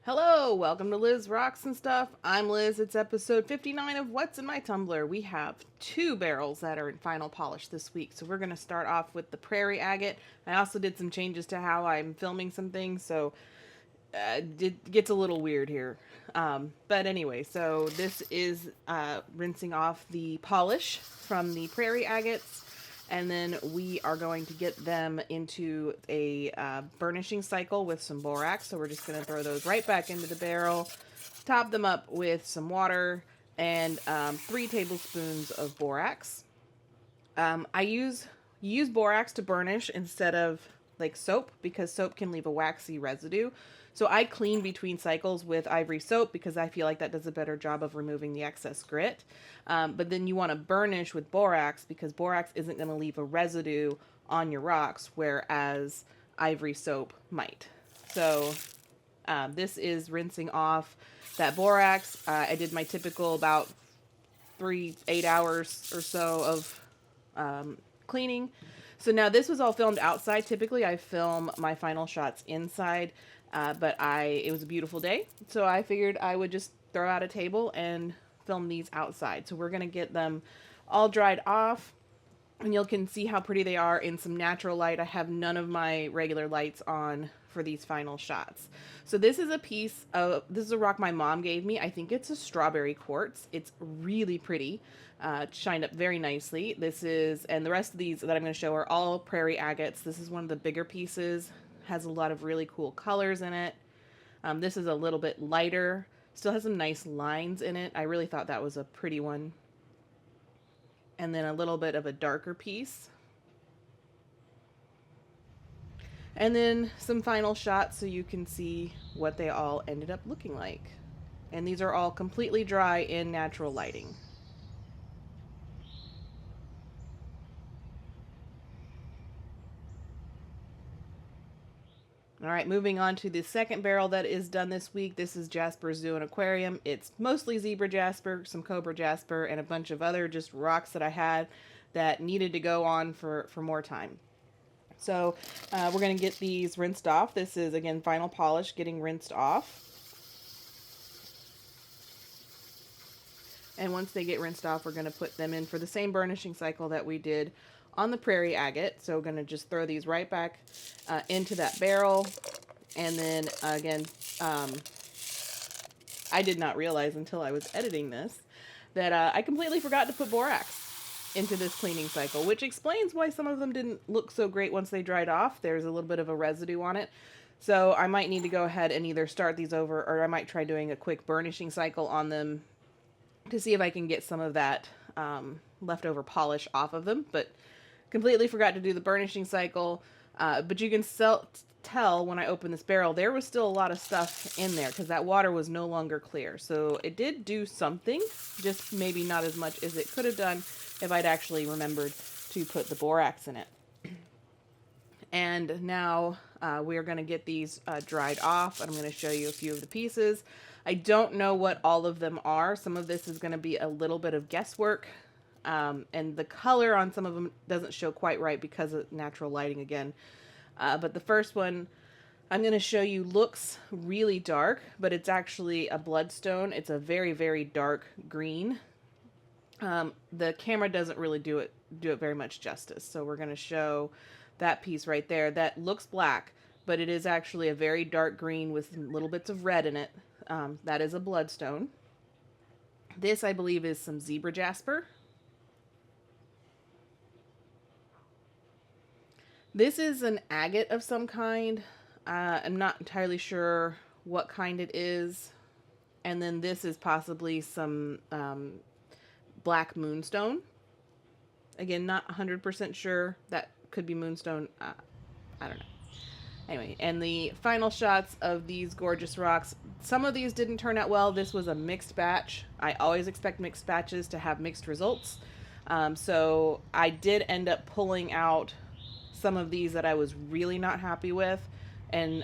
Hello, welcome to Liz Rocks and Stuff. I'm Liz. It's episode 59 of What's in My Tumbler. We have two barrels that are in final polish this week. So we're going to start off with the Prairie Agate. I also did some changes to how I'm filming some things, so it gets a little weird here. But anyway, so this is rinsing off the polish from the Prairie Agates. And then we are going to get them into a burnishing cycle with some borax. So we're just going to throw those right back into the barrel, top them up with some water and 3 tablespoons of borax. I use borax to burnish instead of like soap because soap can leave a waxy residue. So I clean between cycles with ivory soap because I feel like that does a better job of removing the excess grit. But then you want to burnish with borax because borax isn't going to leave a residue on your rocks, whereas ivory soap might. So this is rinsing off that borax. I did my typical about 8 hours or so of cleaning. So now this was all filmed outside. Typically I film my final shots inside. But it was a beautiful day, so I figured I would just throw out a table and film these outside. So we're going to get them all dried off, and you can see how pretty they are in some natural light. I have none of my regular lights on for these final shots. So this is a rock my mom gave me. I think it's a strawberry quartz. It's really pretty. Shined up very nicely. And the rest of these that I'm going to show are all Prairie Agates. This is one of the bigger pieces. Has a lot of really cool colors in it. This is a little bit lighter. Still has some nice lines in it. I really thought that was a pretty one. And then a little bit of a darker piece. And then some final shots so you can see what they all ended up looking like. And these are all completely dry in natural lighting. All right, moving on to the second barrel that is done this week. This is Jasper Zoo and Aquarium. It's mostly zebra jasper, some cobra jasper, and a bunch of other just rocks that I had that needed to go on for more time. So we're going to get these rinsed off. This is, again, final polish getting rinsed off. And once they get rinsed off, we're going to put them in for the same burnishing cycle that we did on the Prairie Agate. So we're going to just throw these right back into that barrel. And then again, I did not realize until I was editing this that I completely forgot to put borax into this cleaning cycle, which explains why some of them didn't look so great once they dried off. There's a little bit of a residue on it. So I might need to go ahead and either start these over, or I might try doing a quick burnishing cycle on them to see if I can get some of that leftover polish off of them. But completely forgot to do the burnishing cycle. But you can tell when I opened this barrel, there was still a lot of stuff in there because that water was no longer clear. So it did do something, just maybe not as much as it could have done if I'd actually remembered to put the borax in it. And now we're going to get these dried off. I'm going to show you a few of the pieces. I don't know what all of them are. Some of this is going to be a little bit of guesswork. And the color on some of them doesn't show quite right because of natural lighting again. But the first one I'm going to show you looks really dark, but it's actually a bloodstone. It's a very, very dark green. The camera doesn't really do it very much justice. So we're going to show that piece right there. That looks black, but it is actually a very dark green with little bits of red in it. That is a bloodstone. This, I believe, is some zebra jasper. This is an agate of some kind. I'm not entirely sure what kind it is. And then this is possibly some black moonstone. Again, not 100% sure. That could be moonstone. I don't know. Anyway, and the final shots of these gorgeous rocks. Some of these didn't turn out well. This was a mixed batch. I always expect mixed batches to have mixed results. So I did end up pulling out some of these that I was really not happy with and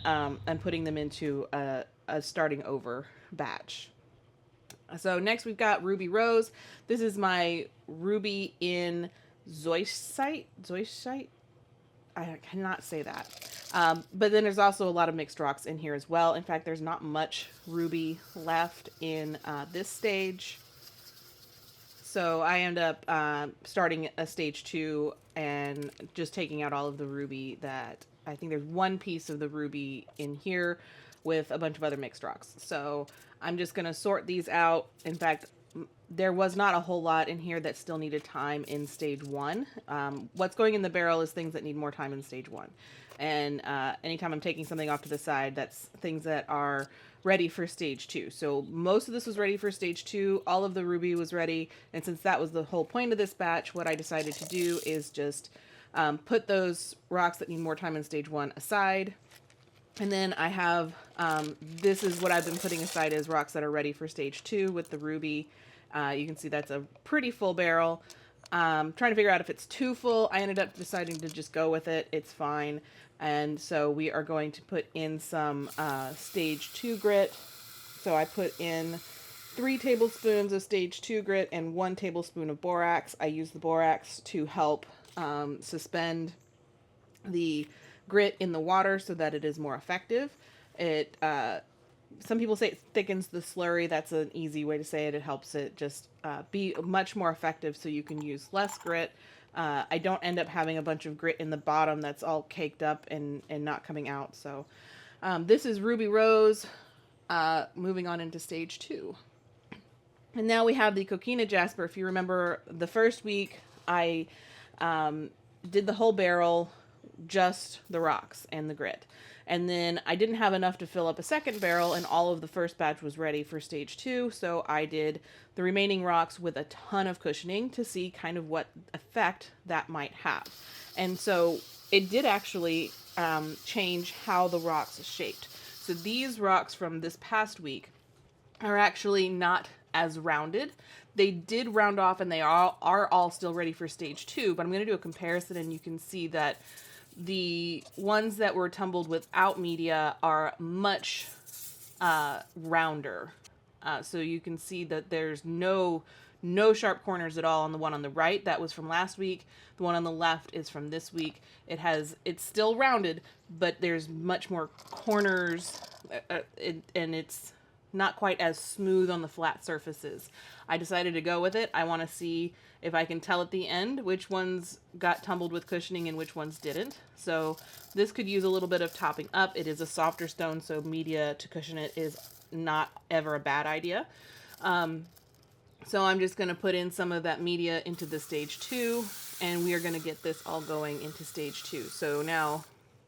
putting them into a starting over batch. So next we've got Ruby Rose. This is my ruby in zoisite. I cannot say that. But then there's also a lot of mixed rocks in here as well. In fact, there's not much ruby left in this stage. So I end up starting a stage 2 and just taking out all of the ruby. That I think there's one piece of the ruby in here with a bunch of other mixed rocks. So I'm just going to sort these out. In fact, there was not a whole lot in here that still needed time in stage 1. What's going in the barrel is things that need more time in stage 1. And anytime I'm taking something off to the side, that's things that are ready for stage 2. So most of this was ready for stage 2. All of the ruby was ready. And since that was the whole point of this batch, what I decided to do is just put those rocks that need more time in stage 1 aside. And then I have, this is what I've been putting aside as rocks that are ready for stage 2 with the ruby. You can see that's a pretty full barrel. Trying to figure out if it's too full. I ended up deciding to just go with it. It's fine. And so we are going to put in some stage 2 grit. So I put in 3 tablespoons of stage 2 grit and 1 tablespoon of borax. I use the borax to help suspend the grit in the water so that it is more effective. It some people say it thickens the slurry. That's an easy way to say it. It helps it just be much more effective so you can use less grit. I don't end up having a bunch of grit in the bottom that's all caked up and not coming out. So this is Ruby Rose, moving on into stage 2. And now we have the Coquina Jasper. If you remember the first week, I did the whole barrel, just the rocks and the grit. And then I didn't have enough to fill up a second barrel, and all of the first batch was ready for stage 2. So I did the remaining rocks with a ton of cushioning to see kind of what effect that might have. And so it did actually change how the rocks are shaped. So these rocks from this past week are actually not as rounded. They did round off, and they are all still ready for stage 2, but I'm going to do a comparison, and you can see that the ones that were tumbled without media are much rounder. So you can see that there's no sharp corners at all on the one on the right. That was from last week. The one on the left is from this week. It's still rounded, but there's much more corners, and it's not quite as smooth on the flat surfaces. I decided to go with it. I want to see if I can tell at the end which ones got tumbled with cushioning and which ones didn't. So this could use a little bit of topping up. It is a softer stone, so media to cushion it is not ever a bad idea. So I'm just going to put in some of that media into the stage 2, and we are going to get this all going into stage 2. So now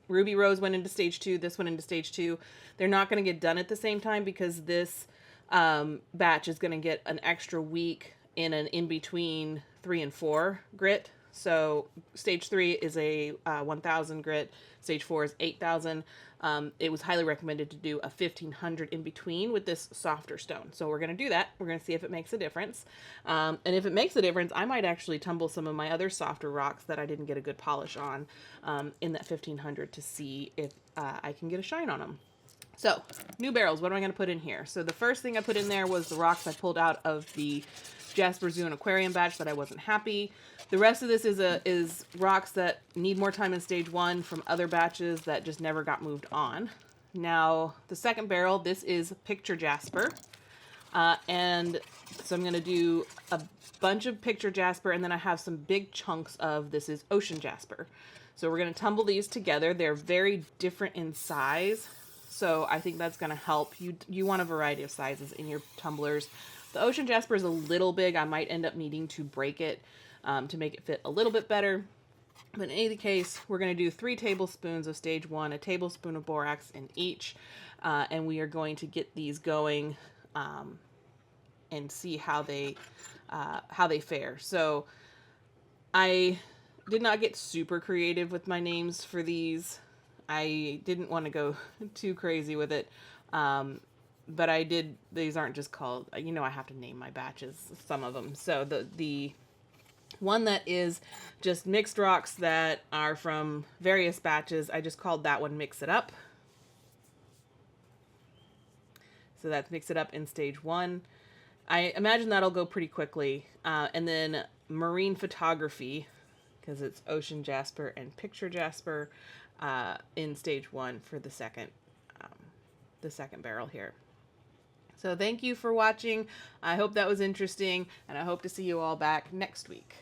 Ruby Rose went into stage 2, this went into stage 2. They're not going to get done at the same time because this batch is going to get an extra week in an in-between 3 and 4 grit. So stage 3 is a 1,000 grit. Stage 4 is 8,000. It was highly recommended to do a 1,500 in between with this softer stone. So we're going to do that. We're going to see if it makes a difference. And if it makes a difference, I might actually tumble some of my other softer rocks that I didn't get a good polish on in that 1,500 to see if I can get a shine on them. So, new barrels, what am I going to put in here? So the first thing I put in there was the rocks I pulled out of the Jasper Zoo and Aquarium batch that I wasn't happy. The rest of this is rocks that need more time in stage 1 from other batches that just never got moved on. Now, the second barrel, this is Picture Jasper. And so I'm going to do a bunch of Picture Jasper, and then I have some big chunks of this is Ocean Jasper. So we're going to tumble these together. They're very different in size. So I think that's going to help. You want a variety of sizes in your tumblers. The Ocean Jasper is a little big. I might end up needing to break it to make it fit a little bit better. But in any case, we're going to do 3 tablespoons of stage 1, a tablespoon of borax in each. And we are going to get these going and see how they fare. So I did not get super creative with my names for these. I didn't want to go too crazy with it. But I did, these aren't just called, I have to name my batches, some of them. So the one that is just mixed rocks that are from various batches, I just called that one Mix It Up. So that's Mix It Up in stage 1. I imagine that'll go pretty quickly. And then Marine Photography because it's Ocean Jasper and Picture Jasper in stage 1 for the second barrel here. So thank you for watching. I hope that was interesting, and I hope to see you all back next week.